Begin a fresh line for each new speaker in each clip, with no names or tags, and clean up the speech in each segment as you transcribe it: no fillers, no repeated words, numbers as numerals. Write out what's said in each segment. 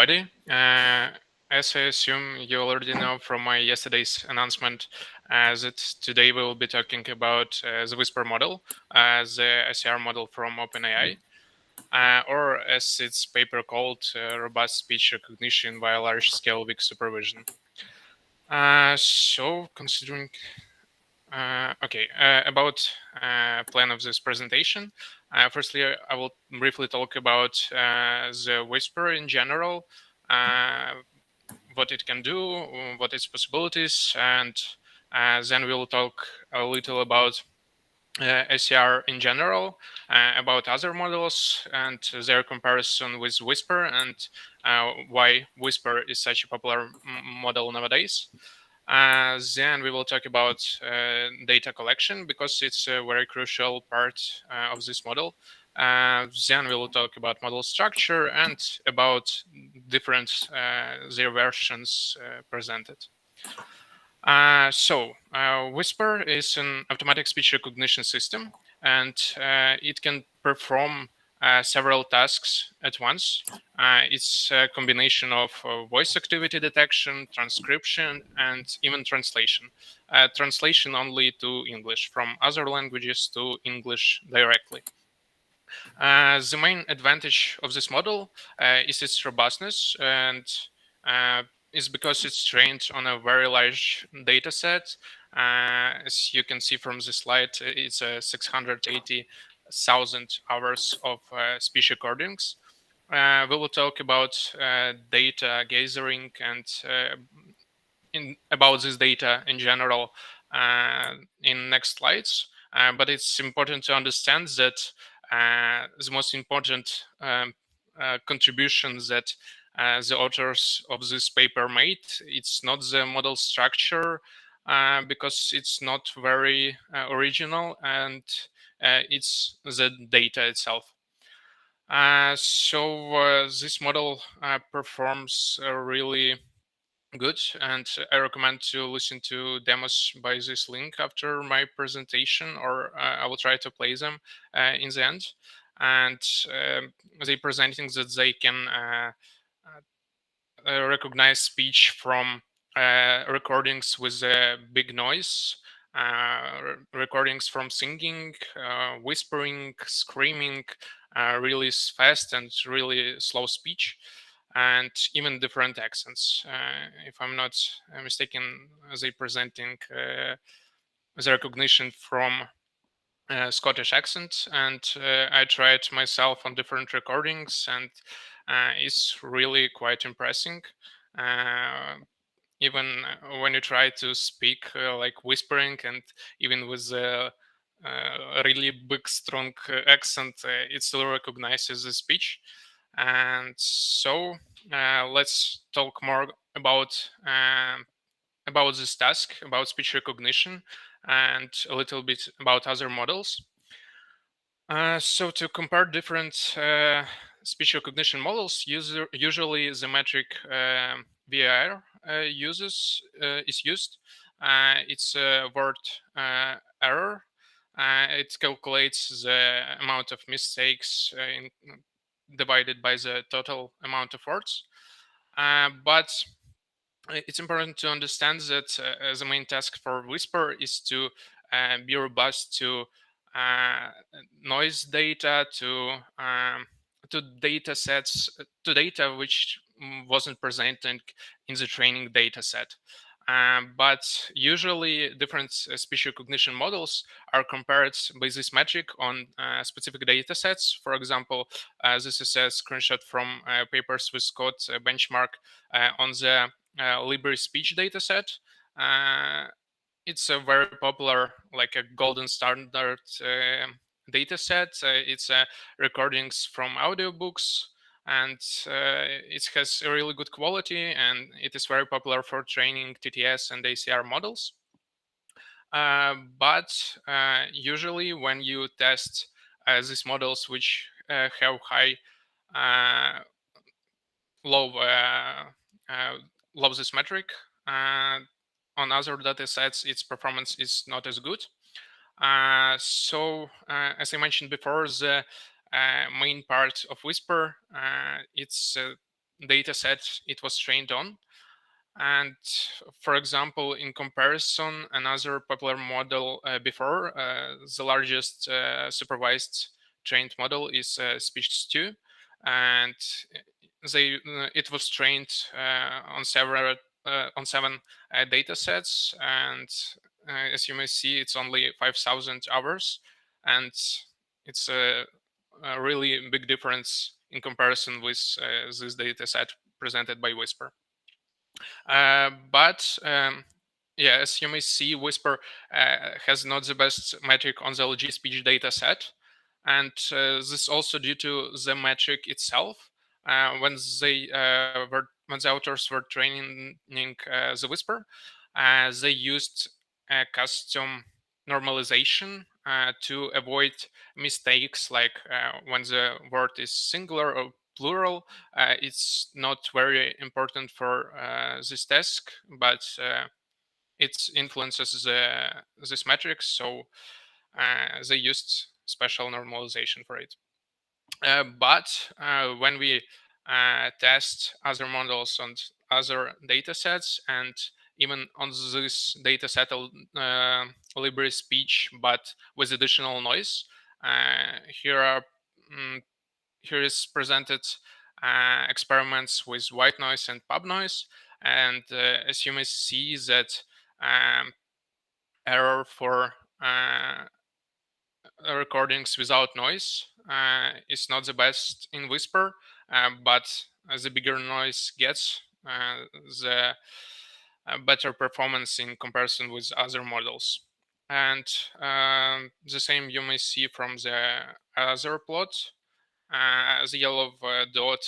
everybody. As I assume you already know from my yesterday's announcement, that today we will be talking about the Whisper model, the SCR model from OpenAI, or as its paper called, robust speech recognition via large-scale weak supervision. So, considering about plan of this presentation. Firstly, I will briefly talk about the Whisper in general, what it can do, what its possibilities, and then we will talk a little about SCR in general, about other models and their comparison with Whisper, and why Whisper is such a popular model nowadays. Then we will talk about data collection because it's a very crucial part of this model. Then we will talk about model structure and about different their versions presented. Whisper is an automatic speech recognition system, and it can perform several tasks at once. It's a combination of voice activity detection, transcription, and even translation. Translation only to English, from other languages to English directly. The main advantage of this model is its robustness, and is because it's trained on a very large data set. As you can see from the slide, it's 680,000 hours of speech recordings. We will talk about data gathering and about this data in general in next slides. But it's important to understand that the most important contributions that the authors of this paper made, it's not the model structure, because it's not very original, and it's the data itself. This model performs really good, and I recommend to listen to demos by this link after my presentation, or I will try to play them in the end. And they presenting that they can recognize speech from recordings with a big noise, recordings from singing, whispering, screaming, really fast and really slow speech, and even different accents. If I'm not mistaken, they presenting the recognition from Scottish accent, and I tried myself on different recordings, and it's really quite impressive. Uh, Even when you try to speak like whispering, and even with a really big, strong accent, it still recognizes the speech. And so let's talk more about this task, about speech recognition, and a little bit about other models. So to compare different speech recognition models, usually the metric VAR is used. It's a word error. It calculates the amount of mistakes divided by the total amount of words. But it's important to understand that the main task for Whisper is to be robust to uh, noise data, to data sets, to data which wasn't presented in the training data set. But usually different speech recognition models are compared by this metric on specific data sets. For example, this is a screenshot from papers with Scott benchmark on the Libri speech dataset. It's a very popular, like a golden standard dataset. It's recordings from audiobooks, and it has a really good quality, and it is very popular for training TTS and ACR models. But usually when you test these models which have high low low this metric, on other data sets its performance is not as good. As I mentioned before, the main part of Whisper, it's data set it was trained on. And for example, in comparison, another popular model before, the largest supervised trained model is speech2, and it was trained on seven data sets, and as you may see, it's only 5,000 hours, and it's a really big difference in comparison with this data set presented by Whisper. But yeah, as you may see, Whisper has not the best metric on the LG speech data set. And this also due to the metric itself. When the authors were training the Whisper, they used a custom normalization to avoid mistakes, like when the word is singular or plural. It's not very important for this task, but it influences this metric, so they used special normalization for it. But when we test other models on other data sets, and even on this data set library speech, but with additional noise, here are mm, here is presented experiments with white noise and pub noise, and as you may see that um, error for recordings without noise is not the best in Whisper, but as the bigger noise gets, the better performance in comparison with other models. And the same you may see from the other plot. The yellow dot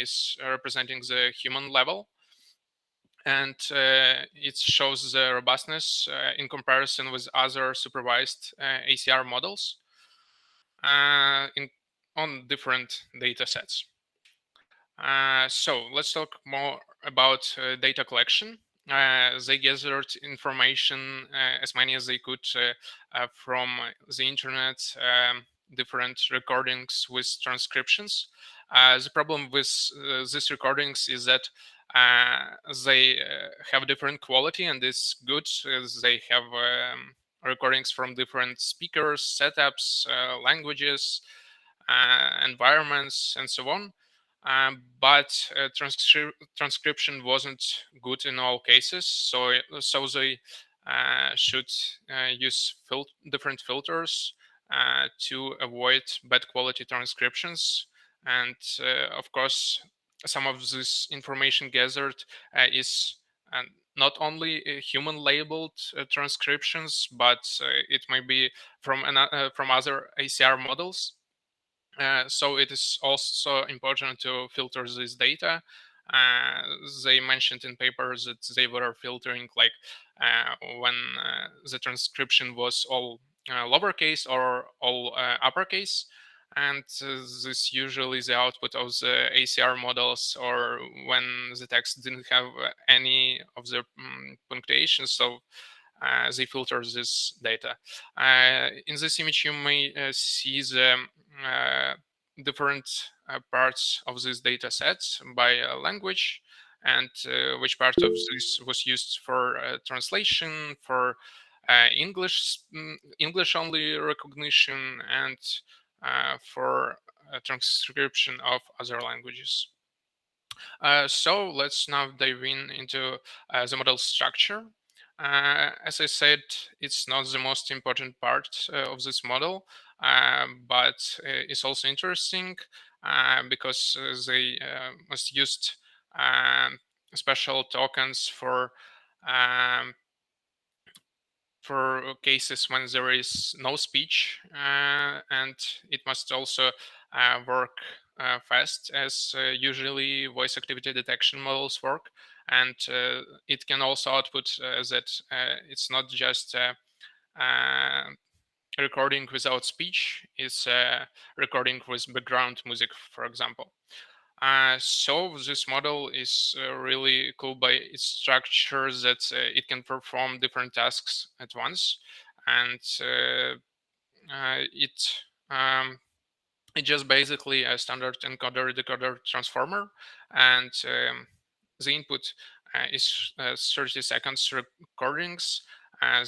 is representing the human level, and it shows the robustness in comparison with other supervised ACR models in on different data sets. So let's talk more about data collection. They gathered information as many as they could from the internet, different recordings with transcriptions. The problem with these recordings is that they have different quality, and it's good as they have recordings from different speakers, setups, languages, environments, and so on. But transcription wasn't good in all cases, so they should use different filters to avoid bad quality transcriptions. And of course, some of this information gathered is not only human labeled transcriptions, but it may be from other ACR models. So it is also important to filter this data. Uh, they mentioned in papers that they were filtering like when the transcription was all lowercase or all uppercase. And this usually the output of the ACR models, or when the text didn't have any of the punctuation. So they filter this data. In this image, you may see the uh, different parts of this data set by language, and which part of this was used for translation, for English only recognition, and for transcription of other languages. So let's now dive into the model structure. As I said, it's not the most important part of this model, but it's also interesting because they must use um, special tokens um, for cases when there is no speech, and it must also work fast, as usually voice activity detection models work. And it can also output that it's not just uh, recording without speech, it's recording with background music, for example. So this model is really cool by its structure, that it can perform different tasks at once, and it um, It's just basically a standard encoder-decoder transformer, and the input is 30 seconds recordings.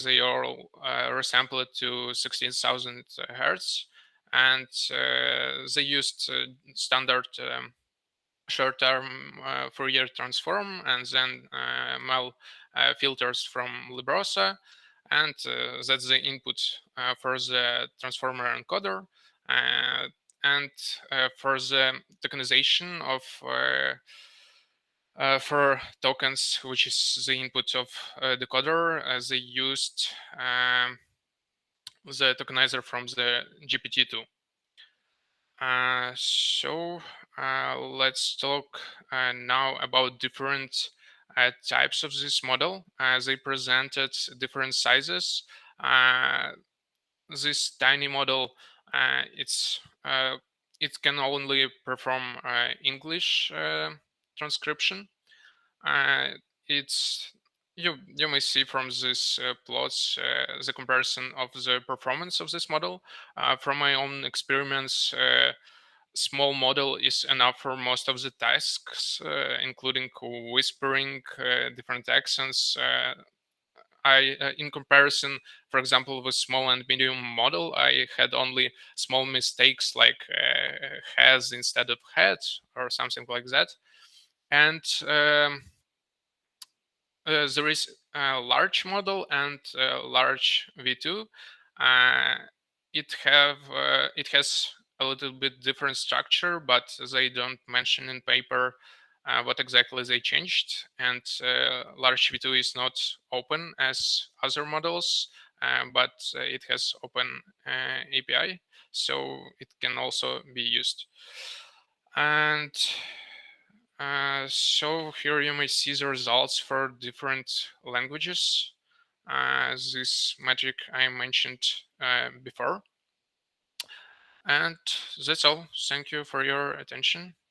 They all resampled to 16,000 hertz, and they used standard short-term Fourier transform, and then ML filters from Librosa, and that's the input for the transformer encoder. Uh, and for the tokenization of for tokens, which is the input of decoder, they used the tokenizer from the GPT-2. Let's talk now about different types of this model. They presented different sizes. Uh, this tiny model, it's it can only perform English transcription. Uh, it's you may see from this plots the comparison of the performance of this model. From my own experiments, small model is enough for most of the tasks, including whispering, different accents. In comparison, for example, with small and medium model, I had only small mistakes like has instead of had or something like that. And there is a large model and large V2. Uh, it has a little bit different structure, but they don't mention in paper what exactly they changed. And large V2 is not open as other models, but it has open API, so it can also be used. And so here you may see the results for different languages. This magic I mentioned before. And that's all. Thank you for your attention.